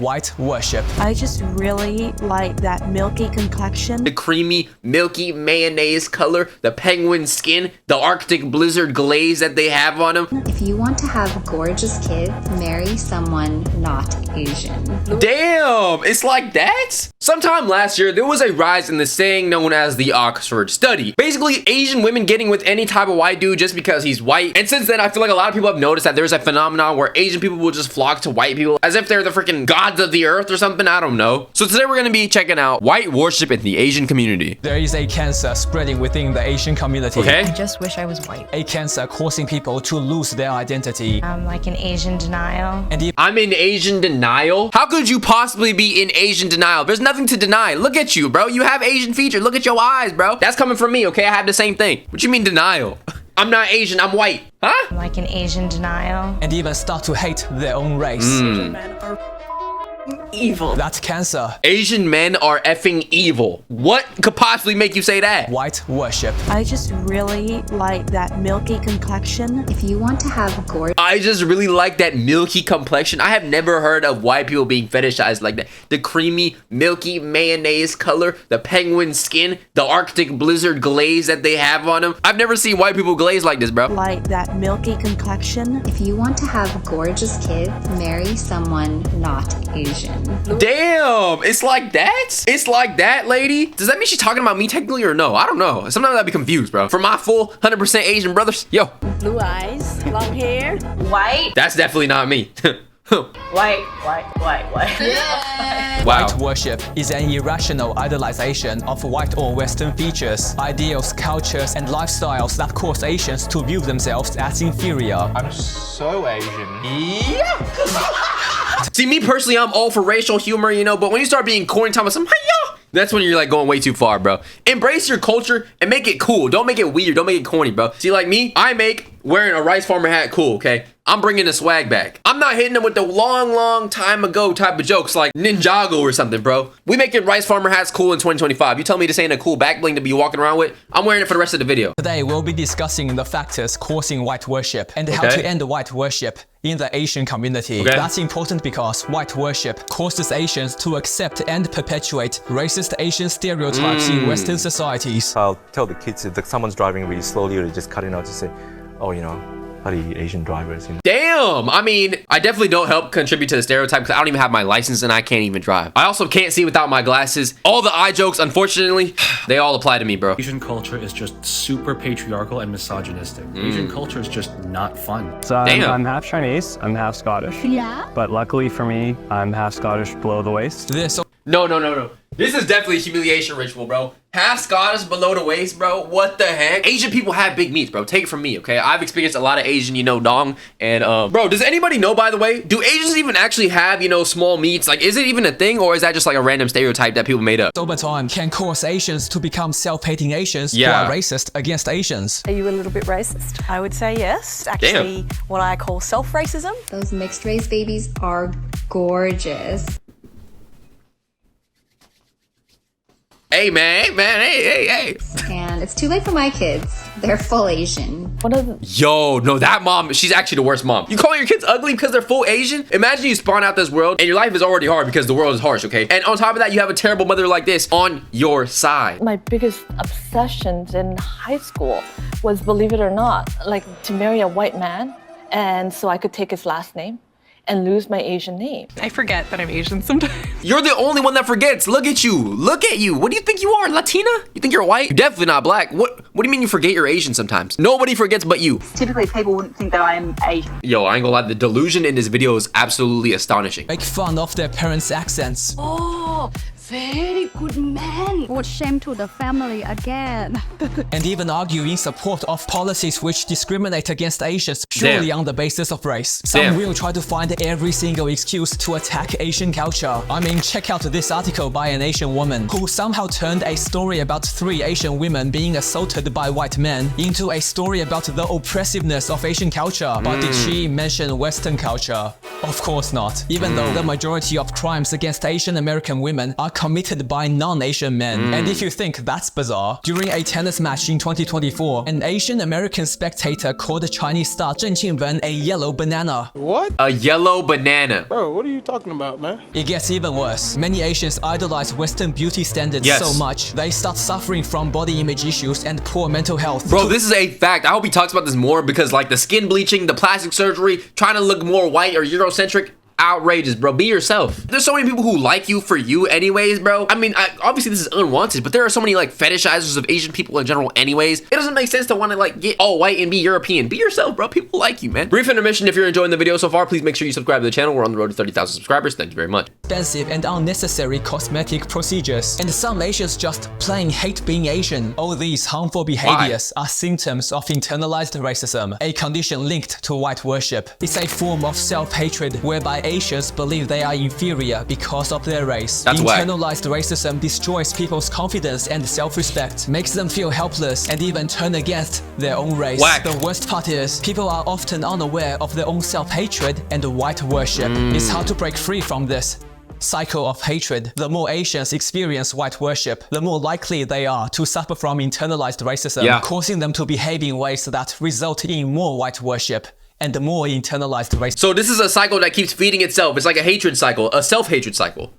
White worship. I just really like that milky complexion. The creamy, milky mayonnaise color, the penguin skin, the Arctic blizzard glaze that they have on them. If you want to have gorgeous kids, marry someone not Asian. Damn, it's like that? Sometime last year, there was a rise in the saying known as the Oxford study. Basically, Asian women getting with any type of white dude just because he's white. And since then, I feel like a lot of people have noticed that there's a phenomenon where Asian people will just flock to white people as if they're the freaking gods of the earth or something. I don't know. So today we're going to be checking out white worship in the Asian community. There is a cancer spreading within the Asian community. Okay. I just wish I was white. A cancer causing people to lose their identity. I'm like in Asian denial. And I'm in Asian denial? How could you possibly be in Asian denial? There's nothing to deny. Look at you, bro. You have Asian features. Look at your eyes, bro. That's coming from me, okay? I have the same thing. What you mean denial? I'm not Asian, I'm white. Huh? I'm like in Asian denial. and even start to hate their own race. Evil. That's cancer. Asian men are effing evil. What could possibly make you say that? White worship. I just really like that milky complexion. If you want to have gorgeous I just really like that milky complexion. I have never heard of white people being fetishized like that. The creamy, milky mayonnaise color, the penguin skin, the Arctic blizzard glaze that they have on them. I've never seen white people glaze like this, bro. Like that milky complexion. If you want to have gorgeous kids, marry someone not Asian. Damn, it's like that? It's like that, lady? Does that mean she's talking about me technically or no? I don't know. Sometimes I'd be confused, bro. For my full 100% Asian brothers, yo. Blue eyes, long hair, white, That's definitely not me. white. Wow. White worship is an irrational idolization of white or Western features, ideals, cultures, and lifestyles that cause Asians to view themselves as inferior. I'm so Asian. See, me personally, I'm all for racial humor, you know, but when you start being corny, talking about some hiya, that's when you're like going way too far, bro. Embrace your culture and make it cool. Don't make it weird. Don't make it corny, bro. See, like me, I make wearing a rice farmer hat cool, okay? I'm bringing the swag back. I'm not hitting them with the long time ago type of jokes like Ninjago or something, bro. We making rice farmer hats cool in 2025. You tell me this ain't a cool back bling to be walking around with? I'm wearing it for the rest of the video. Today, we'll be discussing the factors causing white worship and how Okay. to end white worship in the Asian community. Okay. That's important because white worship causes Asians to accept and perpetuate racist Asian stereotypes in Western societies. I'll tell the kids if someone's driving really slowly or just cutting out to say, oh, you know, bloody Asian drivers, you know. Damn, I mean, I definitely don't help contribute to the stereotype because I don't even have my license and I can't even drive. I also can't see without my glasses. All the eye jokes, unfortunately, they all apply to me, bro. Asian culture is just super patriarchal and misogynistic. Asian culture is just not fun. So Damn. I'm half Chinese, I'm half Scottish. Yeah. But luckily for me, I'm half Scottish below the waist. This No. This is definitely a humiliation ritual, bro. Half Scottish below the waist, bro. What the heck? Asian people have big meats, bro. Take it from me, okay? I've experienced a lot of Asian, you know, dong. And, bro, does anybody know, by the way, do Asians even actually have, you know, small meats? Like, is it even a thing or is that just like a random stereotype that people made up? over time can cause Asians to become self-hating Asians Yeah. who are racist against Asians. Are you a little bit racist? I would say yes. Actually, what I call self-racism. Those mixed race babies are gorgeous. Hey, man, hey. And it's too late for my kids. They're full Asian. Yo, no, that mom, she's actually the worst mom. You call your kids ugly because they're full Asian? Imagine you spawn out this world and your life is already hard because the world is harsh, okay? And on top of that, you have a terrible mother like this on your side. My biggest obsessions in high school was, believe it or not, like to marry a white man, and so I could take his last name and lose my Asian name. I forget that I'm Asian sometimes. You're the only one that forgets. Look at you. Look at you. What do you think you are? Latina? You think you're white? You're definitely not black. What do you mean you forget you're Asian sometimes? Nobody forgets but you. Typically, people wouldn't think that I'm Asian. Yo, I ain't gonna lie. The delusion in this video is absolutely astonishing. Make fun of their parents' accents. Oh, very good man. Brought shame to the family again. And even argue in support of policies which discriminate against Asians purely on the basis of race. Some will try to find every single excuse to attack Asian culture. I mean, check out this article by an Asian woman who somehow turned a story about 3 Asian women being assaulted by white men into a story about the oppressiveness of Asian culture. But did she mention Western culture? Of course not. Even though the majority of crimes against Asian American women are committed by non-Asian men. And if you think that's bizarre, during a tennis match in 2024, an Asian American spectator called Chinese star Zheng Qingwen a yellow banana. What? A yellow banana. Bro, what are you talking about, man? It gets even worse. Many Asians idolize Western beauty standards so much, they start suffering from body image issues and poor mental health. Bro, this is a fact. I hope he talks about this more because like the skin bleaching, the plastic surgery, trying to look more white or Eurocentric, outrageous, bro. Be yourself. There's so many people who like you for you anyways, bro. I mean, obviously this is unwanted, but there are so many like fetishizers of Asian people in general anyways. It doesn't make sense to want to like get all white and be European. Be yourself, bro. People like you, man. Brief intermission. If you're enjoying the video so far, please make sure you subscribe to the channel. We're on the road to 30,000 subscribers. Thank you very much. Expensive and unnecessary cosmetic procedures. And some Asians just plain hate being Asian. All these harmful behaviors are symptoms of internalized racism, a condition linked to white worship. It's a form of self-hatred whereby Asians believe they are inferior because of their race. Internalized racism destroys people's confidence and self-respect, makes them feel helpless and even turn against their own race. The worst part is, people are often unaware of their own self-hatred and white worship. It's hard to break free from this cycle of hatred. The more Asians experience white worship, the more likely they are to suffer from internalized racism, causing them to behave in ways that result in more white worship and more internalized racism. So this is a cycle that keeps feeding itself. It's like a hatred cycle, a self-hatred cycle.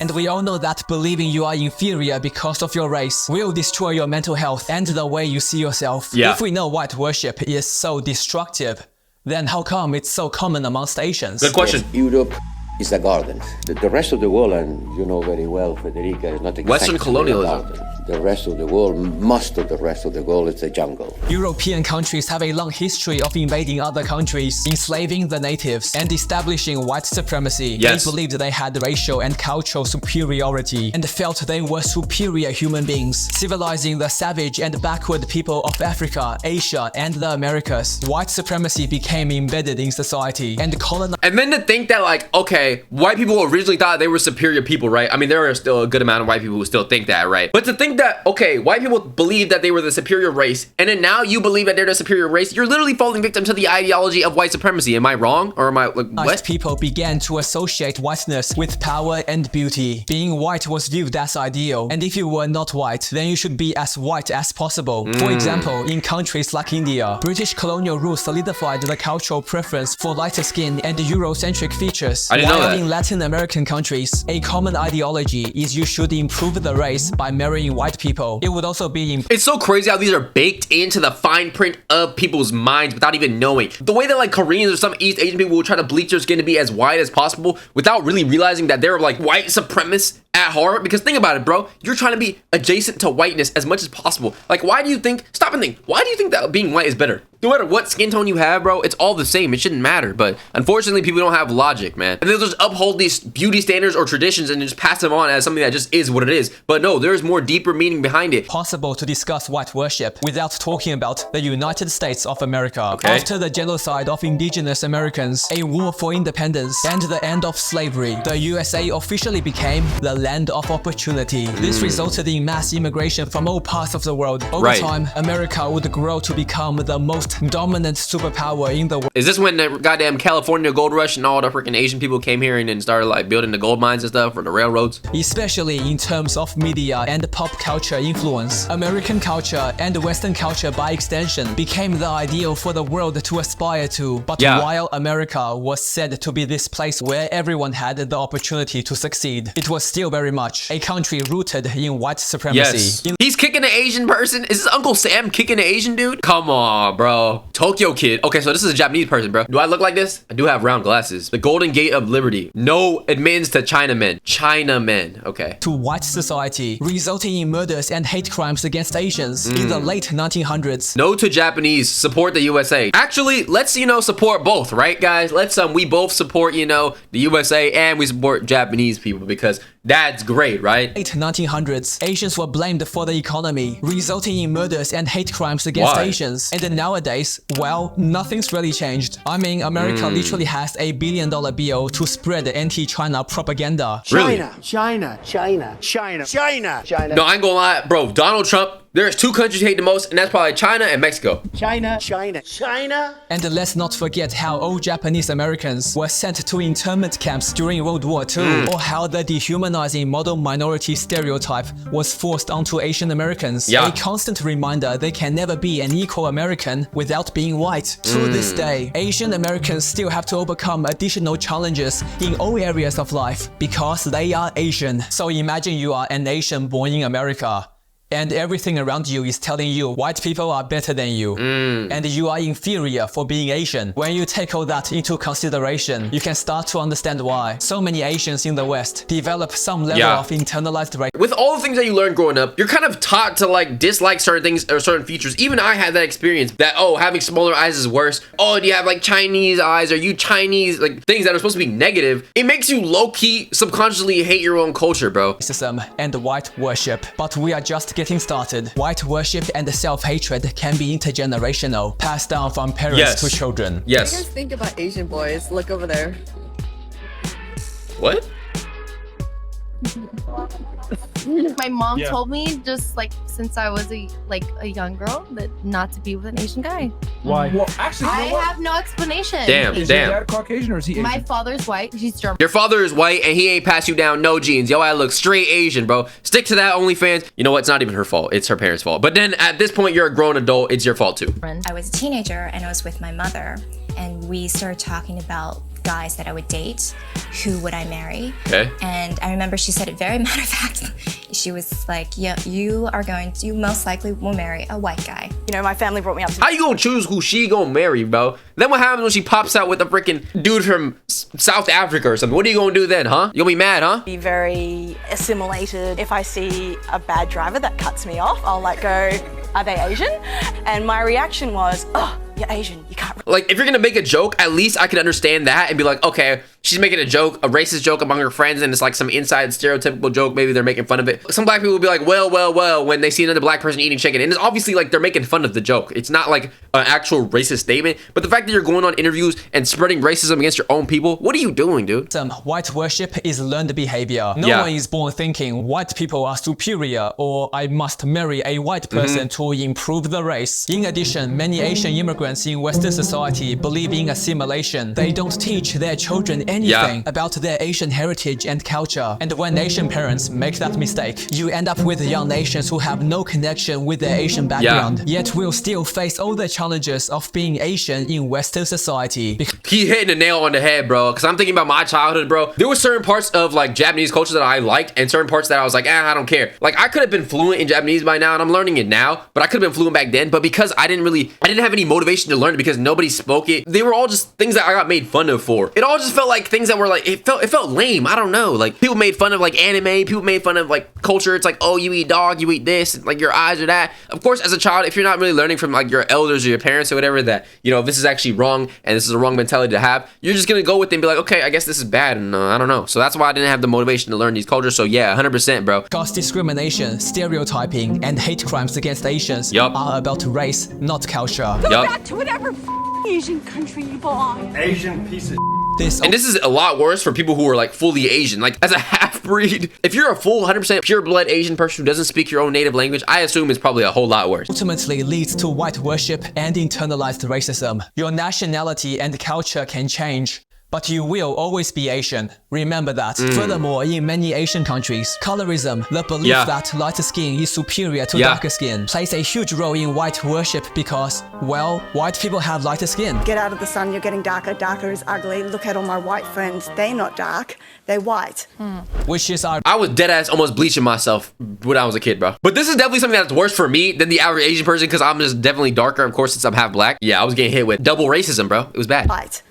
And we all know that believing you are inferior because of your race will destroy your mental health and the way you see yourself. If we know white worship is so destructive, then how come it's so common amongst Asians? Good question. Europe is a garden. The rest of the world, and you know very well, Federica, is not exactly Western colonialism. The rest of the world, most of the rest of the world, is a jungle. European countries have a long history of invading other countries, enslaving the natives, and establishing white supremacy. They believed they had racial and cultural superiority, and felt they were superior human beings, civilizing the savage and backward people of Africa, Asia, and the Americas. White supremacy became embedded in society, and colonized. And then to think that like, okay, white people originally thought they were superior people, right? I mean, there are still a good amount of white people who still think that, right? But to think that, okay, white people believe that they were the superior race, and then now you believe that they're the superior race, you're literally falling victim to the ideology of white supremacy. Am I wrong? Or am I like, what? People began to associate whiteness with power and beauty. Being white was viewed as ideal, and if you were not white, then you should be as white as possible. For example, in countries like India, British colonial rule solidified the cultural preference for lighter skin and Eurocentric features. I didn't know that. In Latin American countries, a common ideology is you should improve the race by marrying white people. It would also be It's so crazy how these are baked into the fine print of people's minds without even knowing. The way that like Koreans or some East Asian people will try to bleach their skin to be as white as possible without really realizing that they're like white supremacists at heart. Because think about it, bro. You're trying to be adjacent to whiteness as much as possible. Like, why do you think, stop and think, why do you think that being white is better? No matter what skin tone you have, bro, it's all the same. It shouldn't matter. But unfortunately, people don't have logic, man. And they'll just uphold these beauty standards or traditions and just pass them on as something that just is what it is. But no, there's more deeper meaning behind it. Possible to discuss white worship without talking about the United States of America. After the genocide of indigenous Americans, a war for independence, and the end of slavery, the USA officially became the land of opportunity. This resulted in mass immigration from all parts of the world. Over time, America would grow to become the most dominant superpower in the world. Is this when the goddamn California gold rush and all the freaking Asian people came here and then started like building the gold mines and stuff or the railroads? Especially in terms of media and pop culture influence, American culture and Western culture by extension became the ideal for the world to aspire to. But while America was said to be this place where everyone had the opportunity to succeed, it was still very much a country rooted in white supremacy. He's kicking an Asian person? Is this Uncle Sam kicking an Asian dude? Come on, bro. Tokyo Kid. Okay, so this is a Japanese person, bro. Do I look like this? I do have round glasses. The Golden Gate of Liberty. No admins to Chinamen. Chinamen. Okay. To white society, resulting in murders and hate crimes against Asians in the late 1900s. No to Japanese. Support the USA. Actually, let's, you know, support both, right, guys? Let's, we both support, you know, the USA and we support Japanese people because that's great, right? Late 1900s, Asians were blamed for the economy, resulting in murders and hate crimes against Asians. And nowadays, well, nothing's really changed. I mean, America literally has $1 billion bill to spread anti-China propaganda. Really? China. No, I ain't gonna lie, bro. Donald Trump There's 2 countries you hate the most, and that's probably China and Mexico. China. And let's not forget how all Japanese Americans were sent to internment camps during World War II, or how the dehumanizing model minority stereotype was forced onto Asian Americans. Yeah. A constant reminder they can never be an equal American without being white. To this day, Asian Americans still have to overcome additional challenges in all areas of life because they are Asian. So imagine you are an Asian born in America, and everything around you is telling you white people are better than you, and you are inferior for being Asian. When you take all that into consideration, you can start to understand why so many Asians in the West develop some level of internalized racism. With all the things that you learn growing up, you're kind of taught to like dislike certain things or certain features. Even I had that experience that, oh, having smaller eyes is worse. Oh, do you have like Chinese eyes? Are you Chinese? Like things that are supposed to be negative. It makes you low-key subconsciously hate your own culture, bro. Racism and white worship. But we are just getting started. White worship and self-hatred can be intergenerational, passed down from parents to children. Yes. What do you guys think about Asian boys? Look over there. What? My mom told me just like since I was a young girl that not to be with an Asian guy. Why? Well, actually, I have no explanation. Damn. Is your dad Caucasian or is he Asian? My father's white. He's German. Your father is white and he ain't pass you down no genes. Yo, I look straight Asian, bro. Stick to that OnlyFans. You know what? It's not even her fault. It's her parents' fault. But then at this point, you're a grown adult. It's your fault too. I was a teenager and I was with my mother, and we started talking about guys that I would date. Who would I marry? Okay. And I remember she said it very matter of fact. She was like, yeah, you most likely will marry a white guy. You know, my family brought me up to... How you gonna choose who she gonna marry, bro? Then what happens when she pops out with a freaking dude from South Africa or something? What are you gonna do then, huh? You gonna be mad, huh? Be very assimilated. If I see a bad driver that cuts me off, I'll like go, are they Asian? And my reaction was, oh, you're Asian, you can't... Like, if you're gonna make a joke, at least I can understand that and be like, okay, she's making a joke, a racist joke among her friends, and it's like some inside stereotypical joke, maybe they're making fun of it. Some black people will be like, well, when they see another black person eating chicken, and it's obviously like they're making fun of the joke. It's not like an actual racist statement, but the fact that you're going on interviews and spreading racism against your own people, what are you doing, dude? White worship is learned behavior. No one is born thinking white people are superior or I must marry a white person to improve the race. In addition, many Asian immigrants in Western society believe in assimilation. They don't teach their children anything about their Asian heritage and culture. And when Asian parents make that mistake, you end up with young nations who have no connection with their Asian background, yet will still face all the challenges of being Asian in Western society. He hitting the nail on the head, bro, because I'm thinking about my childhood, bro. There were certain parts of like Japanese culture that I liked and certain parts that I was like, I don't care. Like I could have been fluent in Japanese by now and I'm learning it now, but I could have been fluent back then. But because I didn't have any motivation to learn it because nobody spoke it, they were all just things that I got made fun of for. It all just felt like things that were like, it felt lame. I don't know. Like people made fun of like anime, people made fun of like culture. It's like, oh, you eat dog, you eat this, like your eyes are that. Of course, as a child, if you're not really learning from like your elders or your parents or whatever that, you know, this is actually wrong and this is a wrong mentality to have, you're just gonna go with it and be like, okay, I guess this is bad and I don't know. So that's why I didn't have the motivation to learn these cultures. So yeah, 100%, bro. Because discrimination, stereotyping, and hate crimes against Asians are about race, not culture. Go back to whatever Asian country you belong. Asian piece of And this is a lot worse for people who are like fully Asian, like as a half-breed. If you're a full 100% pure-blood Asian person who doesn't speak your own native language, I assume it's probably a whole lot worse. Ultimately leads to white worship and internalized racism. Your nationality and culture can change, but you will always be Asian. Remember that. Furthermore, in many Asian countries, colorism, the belief that lighter skin is superior to darker skin, plays a huge role in white worship because, well, white people have lighter skin. Get out of the sun, you're getting darker. Darker is ugly. Look at all my white friends. They're not dark, they're white. Which is I was deadass almost bleaching myself when I was a kid, bro. But this is definitely something that's worse for me than the average Asian person because I'm just definitely darker, of course, since I'm half black. Yeah, I was getting hit with double racism, bro. It was bad. White.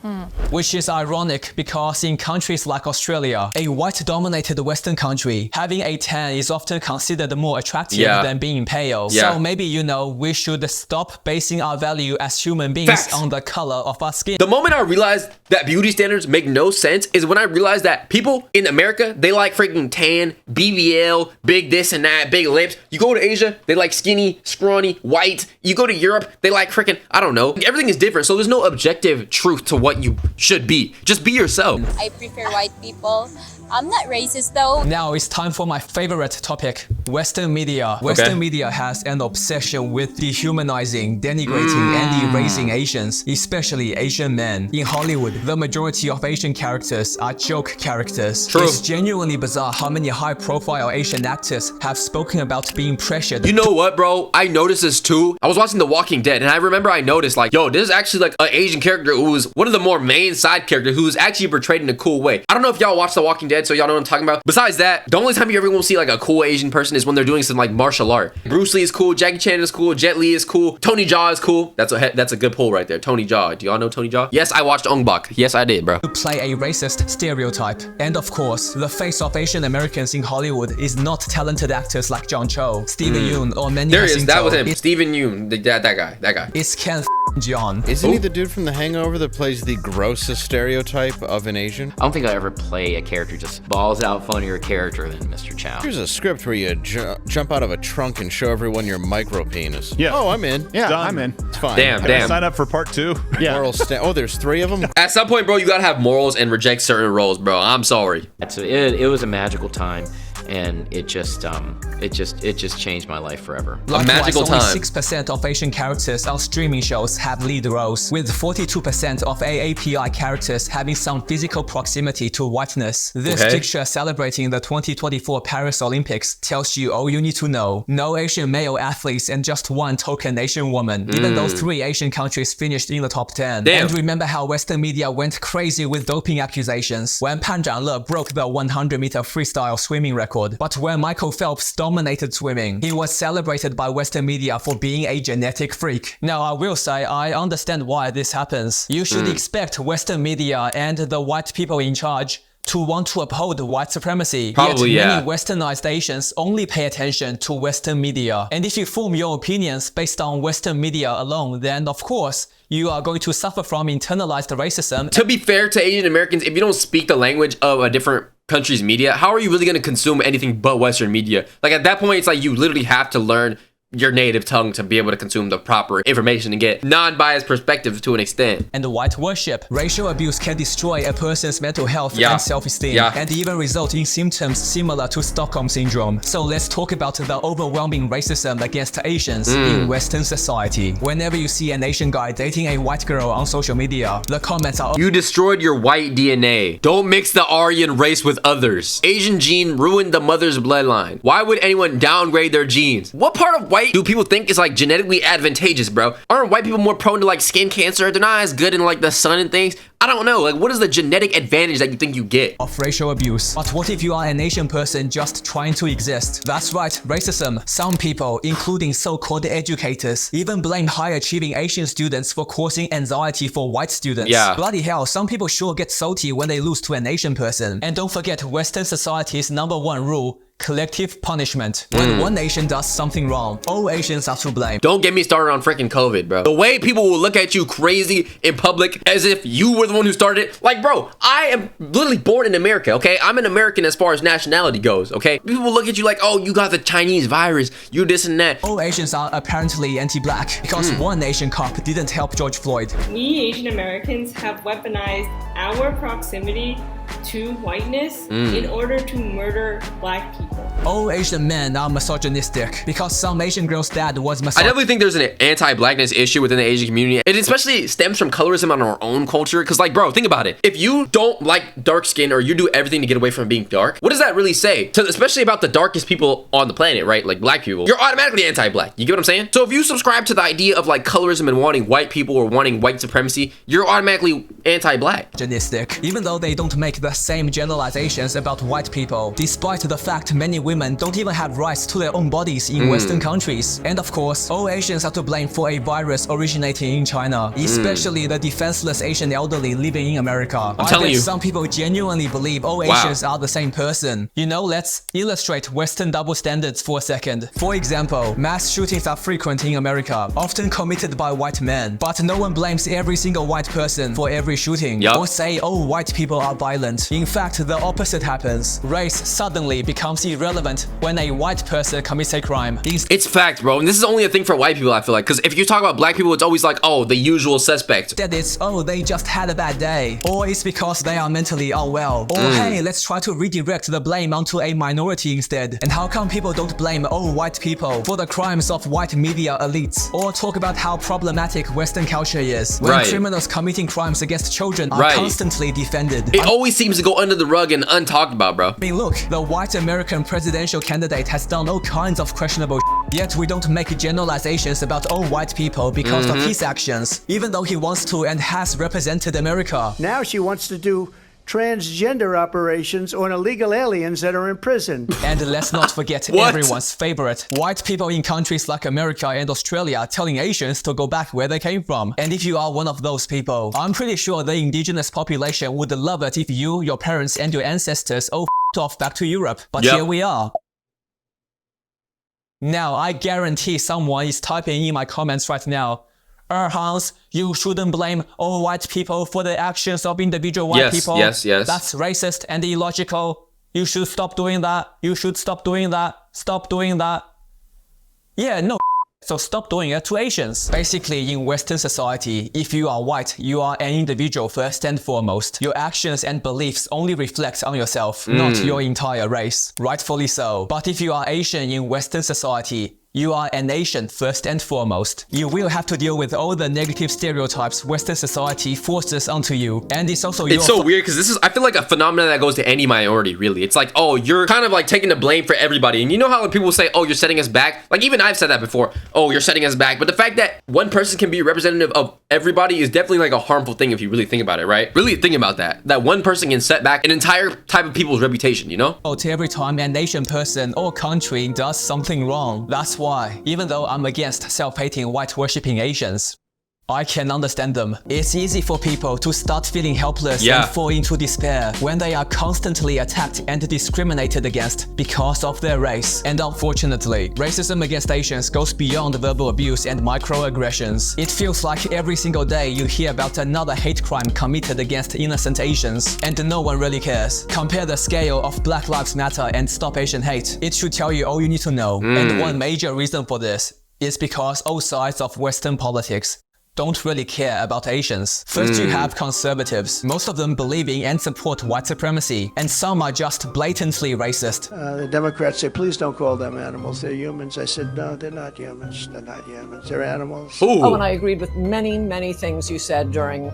Which is ironic because in countries like Australia, a white-dominated Western country, having a tan is often considered more attractive than being pale. So maybe, you know, we should stop basing our value as human beings on the color of our skin. The moment I realized that beauty standards make no sense is when I realized that people in America, they like freaking tan, BBL, big this and that, big lips. You go to Asia, they like skinny, scrawny, white. You go to Europe, they like freaking, I don't know. Everything is different, so there's no objective truth to what you should be. Just be yourself. I prefer white people. I'm not racist though. Now it's time for my favorite topic. Western media. Western media has an obsession with dehumanizing, denigrating, and erasing Asians, especially Asian men. In Hollywood, the majority of Asian characters are joke characters. True. It's genuinely bizarre how many high-profile Asian actors have spoken about being pressured. You know what, bro? I noticed this too. I was watching The Walking Dead, and I remember I noticed like, yo, this is actually like an Asian character who was one of the more main side characters who's actually portrayed in a cool way. I don't know if y'all watch The Walking Dead, so y'all know what I'm talking about. Besides that, the only time you ever will see like a cool Asian person is when they're doing some like martial art. Bruce Lee is cool, Jackie Chan is cool, Jet Li is cool, Tony Jaa is cool. That's a good pull right there. Tony Jaa. Do y'all know Tony Jaa? Yes, I watched Ong Bak. Yes, I did, bro. To play a racist stereotype. And of course, the face of Asian Americans in Hollywood is not talented actors like John Cho, Steven Yeun, or Manny There he is. Jacinto. That was him. Steven Yeun. That guy. It's Ken Jeong. Isn't he the dude from The Hangover that plays the grossest stereotype of an Asian? I don't think I'll ever play a character just balls out funnier character than Mr. Chow. Here's a script where you jump out of a trunk and show everyone your micro penis. Yeah. Oh, I'm in. Yeah, Done. I'm in. It's fine. Damn. Sign up for part 2. Yeah. Oh, there's 3 of them? At some point, bro, you gotta have morals and reject certain roles, bro. I'm sorry. It was a magical time, and it just changed my life forever. A magical time. Only 6% of Asian characters on streaming shows have lead roles, with 42% of AAPI characters having some physical proximity to whiteness. This picture celebrating the 2024 Paris Olympics tells you all you need to know. No Asian male athletes and just one token Asian woman. Even though 3 Asian countries finished in the top 10. Damn. And remember how Western media went crazy with doping accusations when Pan Zhangle broke the 100-meter freestyle swimming record. But when Michael Phelps dominated swimming, he was celebrated by Western media for being a genetic freak. Now, I will say I understand why this happens. You should expect Western media and the white people in charge to want to uphold white supremacy. Probably, Yet yeah. many westernized Asians only pay attention to Western media. And if you form your opinions based on Western media alone, then of course, you are going to suffer from internalized racism. To be fair to Asian Americans, if you don't speak the language of a different country's media, how are you really going to consume anything but Western media? Like at that point, it's like you literally have to learn your native tongue to be able to consume the proper information and get non-biased perspectives to an extent. And white worship. Racial abuse can destroy a person's mental health and self-esteem, and even result in symptoms similar to Stockholm Syndrome. So let's talk about the overwhelming racism against Asians in Western society. Whenever you see an Asian guy dating a white girl on social media, the comments are, "You destroyed your white DNA. Don't mix the Aryan race with others. Asian gene ruined the mother's bloodline. Why would anyone downgrade their genes? What part of white do people think is like genetically advantageous, bro? Aren't white people more prone to like skin cancer? They're not as good in like the sun and things. I don't know. Like, what is the genetic advantage that you think you get of racial abuse? But what if you are an Asian person just trying to exist? That's right, racism. Some people, including so-called educators, even blame high-achieving Asian students for causing anxiety for white students. Yeah. Bloody hell, some people sure get salty when they lose to an Asian person. And don't forget Western society's #1 rule: collective punishment. When one nation does something wrong, all Asians are to blame. Don't get me started on freaking COVID, bro. The way people will look at you crazy in public as if you were the one who started it. Like, bro, I am literally born in America, okay? I'm an American as far as nationality goes, okay? People will look at you like, oh, you got the Chinese virus, you this and that. All Asians are apparently anti-black because one Asian cop didn't help George Floyd. We Asian Americans have weaponized our proximity to whiteness in order to murder black people. All Asian men are misogynistic because some Asian girl's dad was I definitely think there's an anti-blackness issue within the Asian community. It especially stems from colorism on our own culture. Because like, bro, think about it. If you don't like dark skin or you do everything to get away from being dark, what does that really say? Especially about the darkest people on the planet, right? Like black people. You're automatically anti-black. You get what I'm saying? So if you subscribe to the idea of like colorism and wanting white people or wanting white supremacy, you're automatically anti-black. Even though they don't make the same generalizations about white people, despite the fact many women don't even have rights to their own bodies in Western countries. And of course, all Asians are to blame for a virus originating in China, especially the defenseless Asian elderly living in America. I'm telling you. Some people genuinely believe all Asians are the same person. You know, let's illustrate Western double standards for a second. For example, mass shootings are frequent in America, often committed by white men, but no one blames every single white person for every shooting, or say all white people are violent irrelevant. In fact, the opposite happens. Race suddenly becomes irrelevant when a white person commits a crime. It's fact, bro. And this is only a thing for white people, I feel like. Because if you talk about black people, it's always like, oh, the usual suspect. That it's, oh, they just had a bad day. Or it's because they are mentally unwell. Or hey, let's try to redirect the blame onto a minority instead. And how come people don't blame all white people for the crimes of white media elites? Or talk about how problematic Western culture is when criminals committing crimes against children are constantly defended. It always seems to go under the rug and untalked about, bro. I mean, look, the white American presidential candidate has done all kinds of questionable yet we don't make generalizations about all white people because of his actions, even though he wants to and has represented America. Now she wants to do transgender operations on illegal aliens that are in prison. And let's not forget everyone's favorite, white people in countries like America and Australia telling Asians to go back where they came from. And if you are one of those people, I'm pretty sure the indigenous population would love it if you, your parents, and your ancestors all f***ed off back to Europe. But here we are. Now, I guarantee someone is typing in my comments right now, Hans, you shouldn't blame all white people for the actions of individual white people. Yes. That's racist and illogical. You should stop doing that. You should stop doing that. Stop doing that. Yeah, no. So stop doing it to Asians. Basically, in Western society, if you are white, you are an individual first and foremost. Your actions and beliefs only reflect on yourself, not your entire race. Rightfully so. But if you are Asian in Western society, you are a nation first and foremost. You will have to deal with all the negative stereotypes Western society forces onto you. And it's also It's so weird because this is, I feel like, a phenomenon that goes to any minority, really. It's like, oh, you're kind of like taking the blame for everybody. And you know how like, people say, oh, you're setting us back? Like, even I've said that before. Oh, you're setting us back. But the fact that one person can be representative of everybody is definitely like a harmful thing if you really think about it, right? Really think about that. That one person can set back an entire type of people's reputation, you know? To every time an Asian person or country does something wrong. That's why, even though I'm against self-hating white-worshipping Asians, I can understand them. It's easy for people to start feeling helpless and fall into despair when they are constantly attacked and discriminated against because of their race. And unfortunately, racism against Asians goes beyond verbal abuse and microaggressions. It feels like every single day you hear about another hate crime committed against innocent Asians, and no one really cares. Compare the scale of Black Lives Matter and Stop Asian Hate. It should tell you all you need to know. And one major reason for this is because all sides of Western politics don't really care about Asians. First, you have conservatives. Most of them believing and support white supremacy, and some are just blatantly racist. The Democrats say, please don't call them animals, they're humans. I said, no, they're not humans. They're not humans, they're animals. Oh, and I agreed with many things you said during,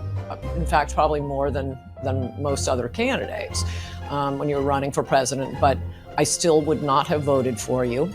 in fact, probably more than most other candidates when you were running for president, but I still would not have voted for you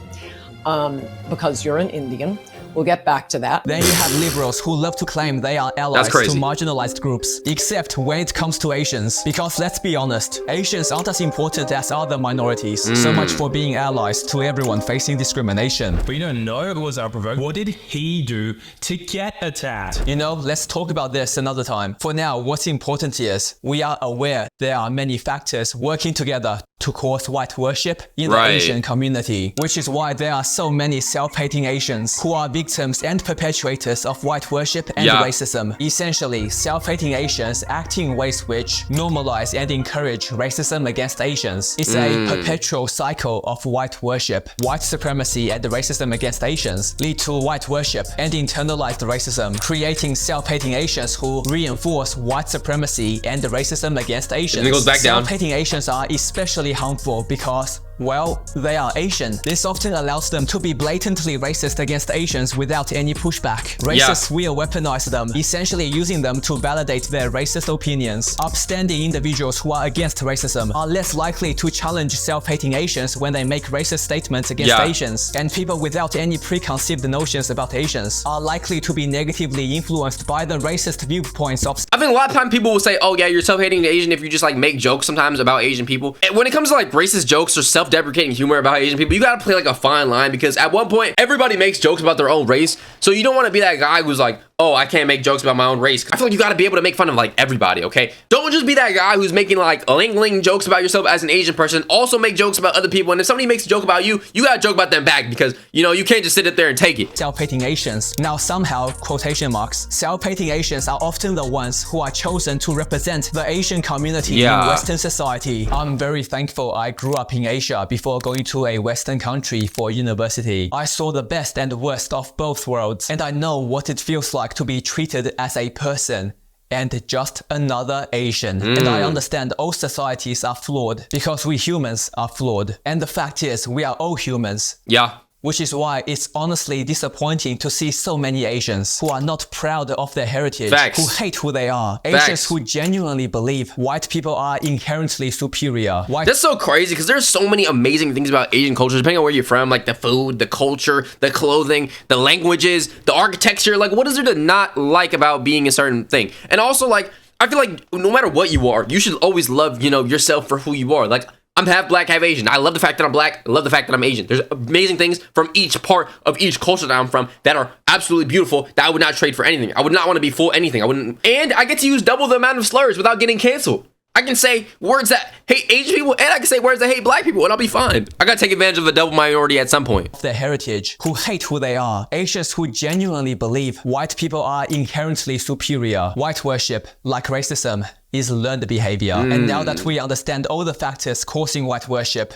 because you're an Indian. We'll get back to that. Then you have liberals who love to claim they are allies to marginalized groups, except when it comes to Asians. Because let's be honest, Asians aren't as important as other minorities. So much for being allies to everyone facing discrimination. But you don't know it was unprovoked. What did he do to get attacked? You know, let's talk about this another time. For now, what's important is we are aware there are many factors working together to cause white worship in the Asian community, which is why there are so many self-hating Asians who are victims and perpetuators of white worship and racism. Essentially, self-hating Asians act in ways which normalize and encourage racism against Asians. It's a perpetual cycle of white worship. White supremacy and racism against Asians lead to white worship and internalized racism, creating self-hating Asians who reinforce white supremacy and racism against Asians. And it goes back down. Self-hating Asians are especially harmful because, well, they are Asian. This often allows them to be blatantly racist against Asians without any pushback. Racists will weaponize them, essentially using them to validate their racist opinions. Upstanding individuals who are against racism are less likely to challenge self-hating Asians when they make racist statements against Asians. And people without any preconceived notions about Asians are likely to be negatively influenced by the racist viewpoints of... I think a lot of times people will say, oh yeah, you're self-hating Asian if you just like make jokes sometimes about Asian people. And when it comes to like racist jokes or self-deprecating humor about Asian people, you gotta play like a fine line, because at one point everybody makes jokes about their own race, so you don't want to be that guy who's like, oh, I can't make jokes about my own race. I feel like you gotta be able to make fun of like everybody, okay? Don't just be that guy who's making like ling jokes about yourself as an Asian person. Also make jokes about other people. And if somebody makes a joke about you, you gotta joke about them back because, you know, you can't just sit there and take it. Self-hating Asians. Now somehow, quotation marks, self-hating Asians are often the ones who are chosen to represent the Asian community in Western society. I'm very thankful I grew up in Asia before going to a Western country for university. I saw the best and worst of both worlds, and I know what it feels like to be treated as a person and just another Asian. And I understand all societies are flawed because we humans are flawed. And the fact is, we are all humans. Yeah. Which is why it's honestly disappointing to see so many Asians who are not proud of their heritage, who hate who they are, Asians who genuinely believe white people are inherently superior. That's so crazy because there's so many amazing things about Asian culture, depending on where you're from, like the food, the culture, the clothing, the languages, the architecture. Like, what is there to not like about being a certain thing? And also, like, I feel like no matter what you are, you should always love, you know, yourself for who you are. Like, I'm half black, half Asian. I love the fact that I'm black. I love the fact that I'm Asian. There's amazing things from each part of each culture that I'm from that are absolutely beautiful that I would not trade for anything. I would not want to be full anything. I wouldn't. And I get to use double the amount of slurs without getting canceled. I can say words that hate Asian people and I can say words that hate black people and I'll be fine. I gotta take advantage of a double minority at some point. Their heritage, who hate who they are. Asians who genuinely believe white people are inherently superior. White worship, like racism, is learned behavior. And now that we understand all the factors causing white worship,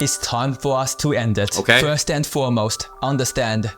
it's time for us to end it. Okay. First and foremost, understand.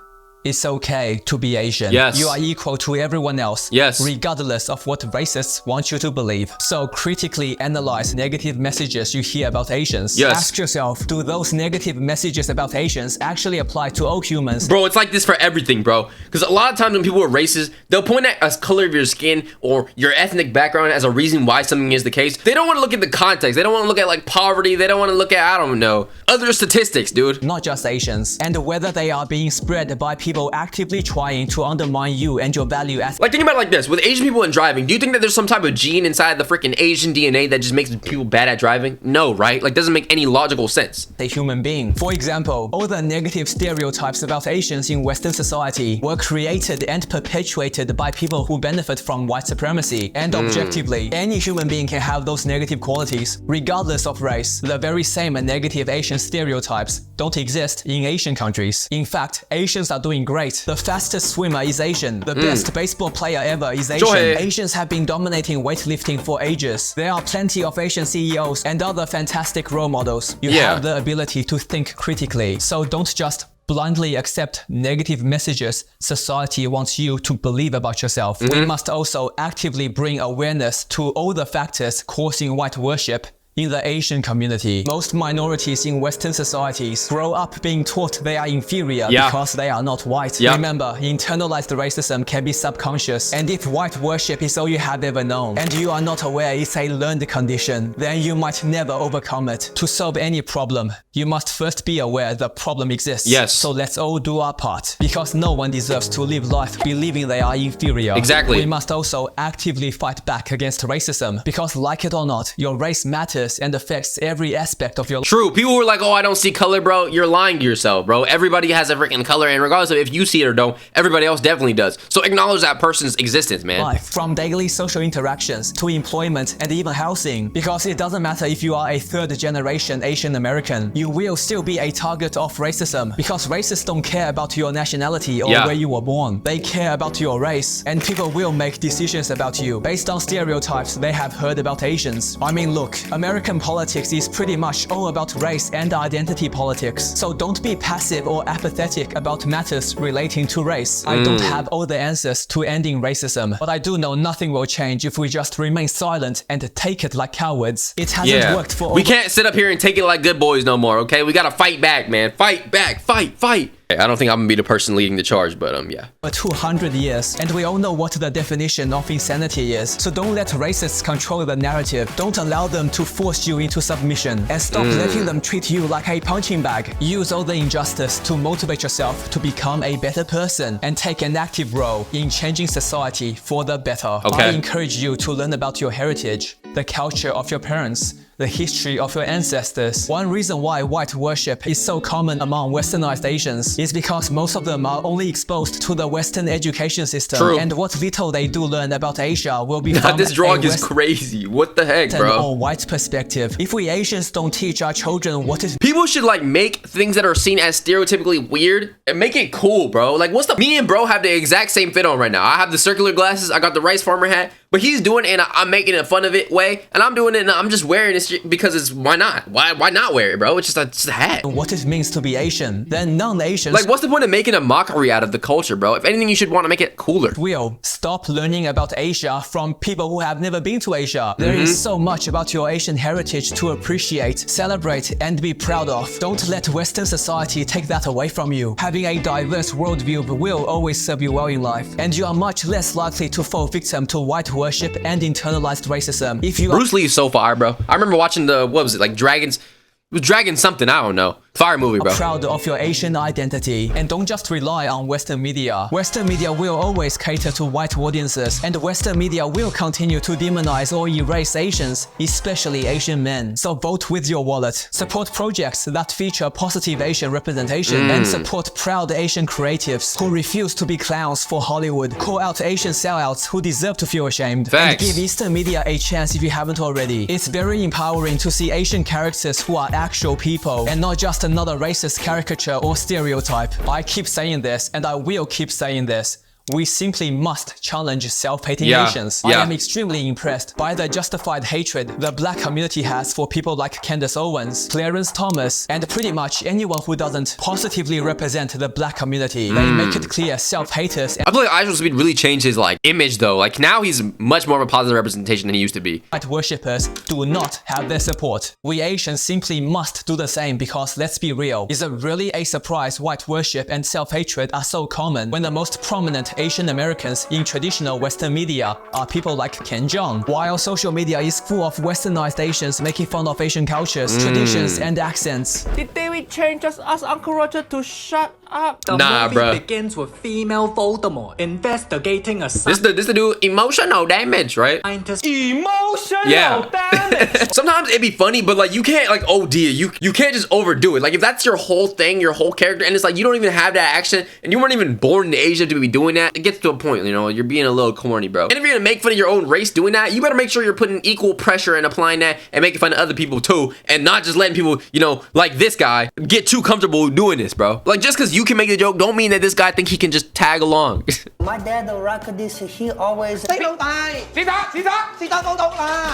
It's okay to be Asian. Yes. You are equal to everyone else. Yes. Regardless of what racists want you to believe. So critically analyze negative messages you hear about Asians. Yes. Ask yourself, do those negative messages about Asians actually apply to all humans? Bro, it's like this for everything, bro. Because a lot of times when people are racist, they'll point at the color of your skin or your ethnic background as a reason why something is the case. They don't want to look at the context. They don't want to look at like poverty. They don't want to look at, I don't know, other statistics, dude. Not just Asians. And whether they are being spread by people actively trying to undermine you and your value as— like, think about it like this. With Asian people and driving, do you think that there's some type of gene inside the freaking Asian DNA that just makes people bad at driving? No, right? Like, doesn't make any logical sense. A human being. For example, all the negative stereotypes about Asians in Western society were created and perpetuated by people who benefit from white supremacy. And objectively, any human being can have those negative qualities, regardless of race. The very same negative Asian stereotypes don't exist in Asian countries. In fact, Asians are doing great. The fastest swimmer is Asian. The best baseball player ever is Asian. Asians have been dominating weightlifting for ages. There are plenty of Asian CEOs and other fantastic role models. You have the ability to think critically. So don't just blindly accept negative messages society wants you to believe about yourself. We must also actively bring awareness to all the factors causing white worship in the Asian community. Most minorities in Western societies grow up being taught they are inferior because they are not white. Remember, internalized racism can be subconscious, and if white worship is all you have ever known, and you are not aware it's a learned condition, then you might never overcome it. To solve any problem, you must first be aware the problem exists. Yes. So let's all do our part, because no one deserves to live life believing they are inferior. Exactly. We must also actively fight back against racism, because like it or not, your race matters and affects every aspect of your life. True. People who are like, oh, I don't see color, bro. You're lying to yourself, bro. Everybody has a freaking color, and regardless of if you see it or don't, everybody else definitely does. So acknowledge that person's existence, man. Life, from daily social interactions to employment and even housing. Because it doesn't matter if you are a third-generation Asian American, you will still be a target of racism. Because racists don't care about your nationality or where you were born. They care about your race, and people will make decisions about you based on stereotypes they have heard about Asians. I mean, look, American politics is pretty much all about race and identity politics. So don't be passive or apathetic about matters relating to race. I don't have all the answers to ending racism, but I do know nothing will change if we just remain silent and take it like cowards. It hasn't worked for— we can't sit up here and take it like good boys no more, okay? We gotta fight back, man. Fight back. Fight. I don't think I'm gonna be the person leading the charge, but yeah. For 200 years, and we all know what the definition of insanity is. So don't let racists control the narrative. Don't allow them to force you into submission, and stop letting them treat you like a punching bag. Use all the injustice to motivate yourself to become a better person and take an active role in changing society for the better. I encourage you to learn about your heritage, the culture of your parents, the history of your ancestors. One reason why white worship is so common among westernized Asians is because most of them are only exposed to the Western education system. True. And what little they do learn about Asia will be Now, from this drawing is crazy. What the heck, bro? or white perspective. If we Asians don't teach our children what is people should like make things that are seen as stereotypically weird and make it cool, bro. Like what's the me and bro have the exact same fit on right now. I have the circular glasses, I got the rice farmer hat, but he's doing it and I'm making a fun of it way, and I'm doing it and I'm just wearing this because it's why not? Why not wear it, bro? It's just a hat. What it means to be Asian, then non-Asians like what's the point of making a mockery out of the culture, bro? If anything, you should want to make it cooler. will stop learning about Asia from people who have never been to Asia. There is so much about your Asian heritage to appreciate, celebrate, and be proud of. Don't let Western society take that away from you. Having a diverse worldview will always serve you well in life, and you are much less likely to fall victim to white worship and internalized racism. If you Bruce Lee is so fire, bro. I remember watching the, what was it, like Dragons? It was Dragon something, I don't know. Fire movie, bro. Proud of your Asian identity, and don't just rely on Western media. Western media will always cater to white audiences, and Western media will continue to demonize or erase Asians, especially Asian men. So vote with your wallet. Support projects that feature positive Asian representation, and support proud Asian creatives who refuse to be clowns for Hollywood. Call out Asian sellouts who deserve to feel ashamed. Facts. And give Eastern media a chance if you haven't already. It's very empowering to see Asian characters who are actual people, and not just another racist caricature or stereotype. I keep saying this, and I will keep saying this. We simply must challenge self-hating Asians. I am extremely impressed by the justified hatred the black community has for people like Candace Owens, Clarence Thomas, and pretty much anyone who doesn't positively represent the black community. They make it clear self-haters. I feel like Isaac Speed really changed his like image though. Like now he's much more of a positive representation than he used to be. White worshippers do not have their support. We Asians simply must do the same because let's be real, is it really a surprise white worship and self-hatred are so common when the most prominent Asian Americans in traditional Western media are people like Ken Jeong, while social media is full of westernized Asians making fun of Asian cultures, traditions, and accents. Did David change us, ask Uncle Roger to shut up? The movie begins with female Voldemort investigating a This the new emotional damage, right? Emotional damage. Sometimes it'd be funny, but like you can't like, oh dear, you can't just overdo it. Like if that's your whole thing, your whole character, and it's like you don't even have that accent, and you weren't even born in Asia to be doing that, it gets to a point, you know, you're being a little corny, bro. And if you're gonna make fun of your own race doing that, you better make sure you're putting equal pressure and applying that and making fun of other people too, and not just letting people, you know, like this guy get too comfortable doing this, bro. Like just because you can make the joke don't mean that this guy think he can just tag along. My dad, the rocker, this he always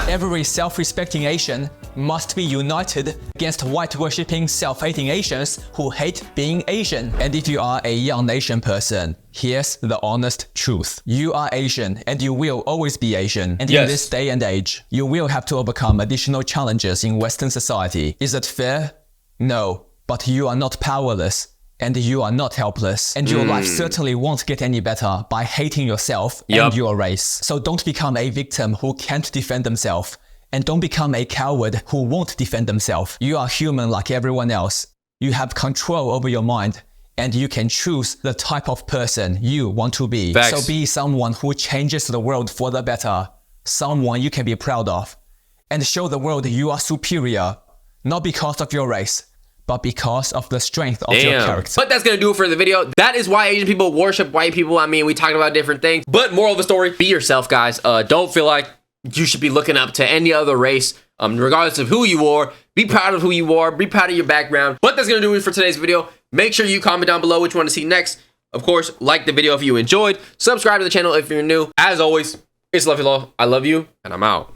Every self-respecting Asian must be united against white-worshipping, self-hating Asians who hate being Asian. And if you are a young Asian person, here's the honest truth. You are Asian, and you will always be Asian. And in this day and age, you will have to overcome additional challenges in Western society. Is it fair? No. But you are not powerless. And you are not helpless. And your life certainly won't get any better by hating yourself and your race. So don't become a victim who can't defend themselves. And don't become a coward who won't defend themselves. You are human like everyone else. You have control over your mind. And you can choose the type of person you want to be. Facts. So be someone who changes the world for the better. Someone you can be proud of. And show the world you are superior. Not because of your race, but because of the strength of your character. But that's gonna do it for the video. That is why Asian people worship white people. I mean, we talked about different things. But moral of the story, be yourself, guys. Don't feel like you should be looking up to any other race, regardless of who you are. Be proud of who you are. Be proud of your background. But that's gonna do it for today's video. Make sure you comment down below which one to see next. Of course, like the video if you enjoyed. Subscribe to the channel if you're new. As always, it's Luffy Law. I love you, and I'm out.